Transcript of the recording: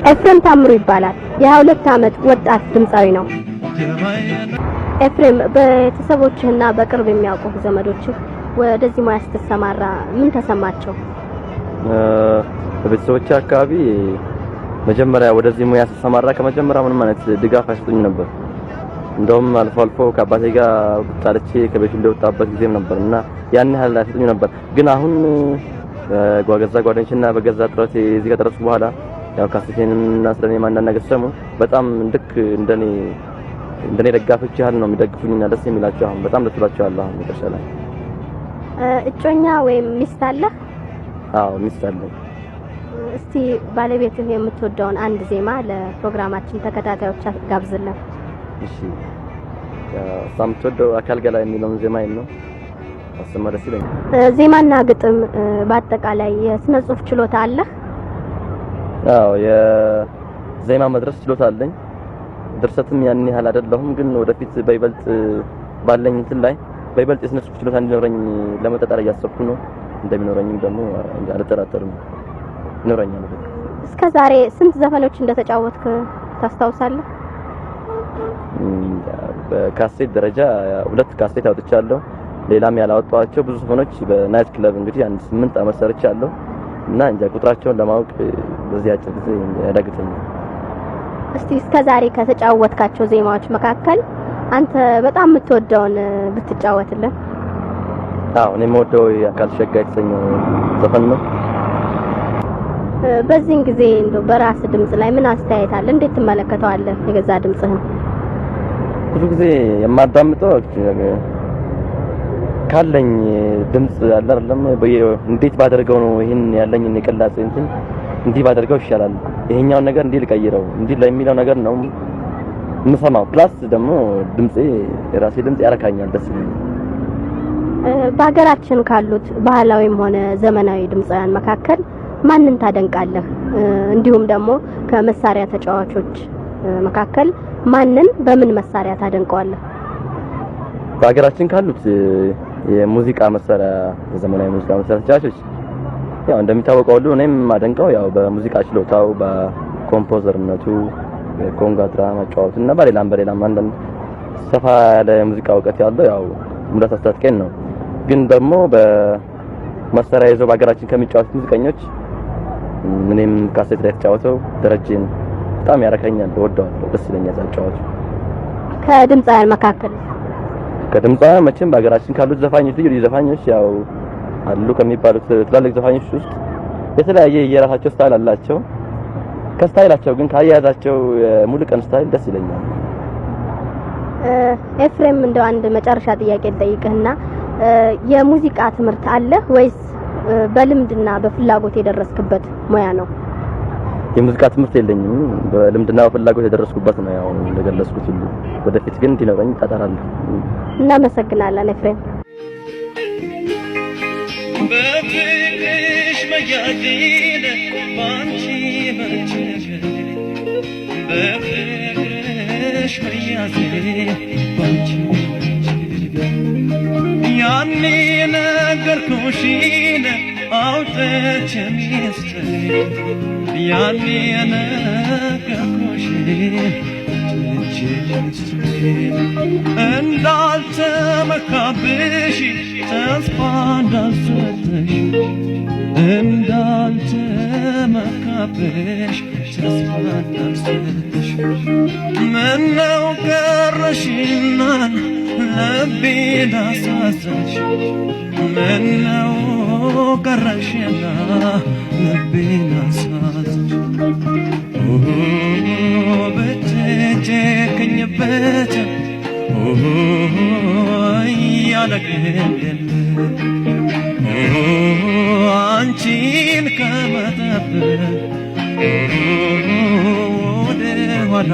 ኤፍሬም ታምሩ ይባላል። የ22 ዓመት ወጣት ድምጻዊ ነው። ኤፍሬም በተሰቦችህና በቅርብ የሚያውቁ ዘመዶችህ ወደዚህ ሙያ ስትሰማራ ምን ተሰማቸው? በቤተሰቦቼ አካባቢ መጀመሪያ ወደዚህ ሙያ ስትሰማራ ከመጀመሪያ ምንም አይነት ድጋፍ አይሰጡኝ ነበር። እንደውም አልፎ አልፎ ከአባቴ ጋር ጣልቼ ከቤቱ እንደወጣበት ጊዜም ነበርና ያን ያህል አይሰጡኝ ነበር። ግን አሁን በገዛ ጓደኞችና በገዛ ጥረቴ እዚህ ከደረስኩ በኋላ ያው ካሴቴንና ስለኔ ማንነት ነገር ሰሙ በጣም ልክ እንደኔ ደጋፊዎች ያህል ነው የሚደግፉኝና ደስ የሚላቸው። አሁን በጣም ደስ ብላቸዋል። አሁን ተሻለ። እጮኛ ወይም ሚስት አለ? አዎ ሚስት አለኝ። እስቲ ባለቤትህ የምትወደውን አንድ ዜማ ለፕሮግራማችን ተከታታዮች ጋብዝልን። እሺ ሳምንት አካል ገላ የሚለውን ዜማ ነው አሰማረ ሲለኝ። ዜማና ግጥም በአጠቃላይ የስነ ጽሁፍ ችሎታ አለ? አዎ የዜማ መድረስ ችሎታ አለኝ። ድርሰትም ያን ያህል አይደለሁም፣ ግን ወደፊት በይበልጥ ባለኝ እንትን ላይ በይበልጥ የስነ ጽሁፍ ችሎታ እንዲኖረኝ ለመጣጣር እያሰብኩ ነው። እንደሚኖረኝም ደግሞ አልጠራጠርም ይኖረኛል። እስከዛሬ ስንት ዘፈኖች እንደተጫወትክ ታስታውሳለህ? በካሴት ደረጃ 2 ካሴት አውጥቻለሁ። ሌላም ያላወጣኋቸው ብዙ ዘፈኖች በናይት ክለብ እንግዲህ 8 አመት ሰርቻለሁ እና እንጃ ቁጥራቸውን ለማወቅ በዚህ አጭር ጊዜ ያዳግተኛል። እስቲ እስከዛሬ ከተጫወትካቸው ዜማዎች መካከል አንተ በጣም የምትወደውን ብትጫወትልን? አዎ እኔ የምወደው የአካል ሸጋ የተሰኘው ዘፈን ነው። በዚህን ጊዜ እንደው በራስ ድምጽ ላይ ምን አስተያየት አለ? እንዴት ትመለከተዋለህ የገዛ ድምጽህን? ብዙ ጊዜ የማዳምጠው ካለኝ ድምጽ አለ አይደለም እንዴት ባደርገው ነው ይሄን ያለኝን የቅላጼ እንትን እንዲህ ባደርገው ይሻላል፣ ይሄኛው ነገር እንዲህ ልቀይረው እንዲህ ለሚለው ነገር ነው የምሰማው። ፕላስ ደግሞ ድምጼ የራሴ ድምጽ ያረካኛል፣ ደስ ይለኛል። በሀገራችን ካሉት ባህላዊም ሆነ ዘመናዊ ድምጻውያን መካከል ማንን ታደንቃለህ? እንዲሁም ደግሞ ከመሳሪያ ተጫዋቾች መካከል ማንን በምን መሳሪያ ታደንቀዋለህ? በሀገራችን ካሉት የሙዚቃ መሳሪያ የዘመናዊ ሙዚቃ መሳሪያ ተጫዋቾች ያው እንደሚታወቀው ሁሉ እኔም ማደንቀው ያው በሙዚቃ ችሎታው በኮምፖዘርነቱ የኮንጋ ድራማ ጫወቱና በሌላም አንዳንድ ሰፋ ያለ ሙዚቃ እውቀት ያለው ያው ሙላት አስታጥቄን ነው። ግን ደግሞ በመሳሪያ ይዘው በሀገራችን ከሚጫወቱት ሙዚቀኞች እኔም ካሴት ላይ ተጫወተው ደረጀን በጣም ያረካኛል፣ እወደዋለሁ፣ ደስ ይለኛል አጫዋቹ። ከድምጻውያን መካከል መቼም በሀገራችን ካሉት ዘፋኞች ልዩ ዘፋኞች ያው አሉ ከሚባሉት ትላልቅ ዘፋኞች ውስጥ የተለያየ የራሳቸው ስታይል አላቸው። ከስታይላቸው ግን ካያያዛቸው ሙሉቀን ስታይል ደስ ይለኛል። ኤፍሬም እንደው አንድ መጨረሻ ጥያቄ ልጠይቅህና የሙዚቃ ትምህርት አለ ወይስ በልምድና በፍላጎት የደረስክበት ሙያ ነው? የሙዚቃ ትምህርት የለኝም፣ በልምድና በፍላጎት የደረስኩበት ነው። ያው እንደገለጽኩት ሁሉ ወደፊት ግን እንዲኖረኝ እጣጣራለሁ። እናመሰግናለን ኤፍሬም። በፍቅርሽ መያዜን ባንቺ መቸገር በፍቅርሽ መያዜን ባንቺ መቸገር ያኔ ነገርኩሽን አውጥቼ ሚስጥር ያኔ ነገርኩሽን እንዳልተመካብሽ ተስፋ እንዳልሰጠሽ እንዳልተመካብሽ ተስፋ እንዳልሰጠሽ ምነው ቀረሽና ልቤን አሳዘንሽ ምነው ቀረሽና ልቤን አሳዘንሽ ብትጨክኝበት ያለግል አንቺን ከመጠበቅ ወደ ኋላ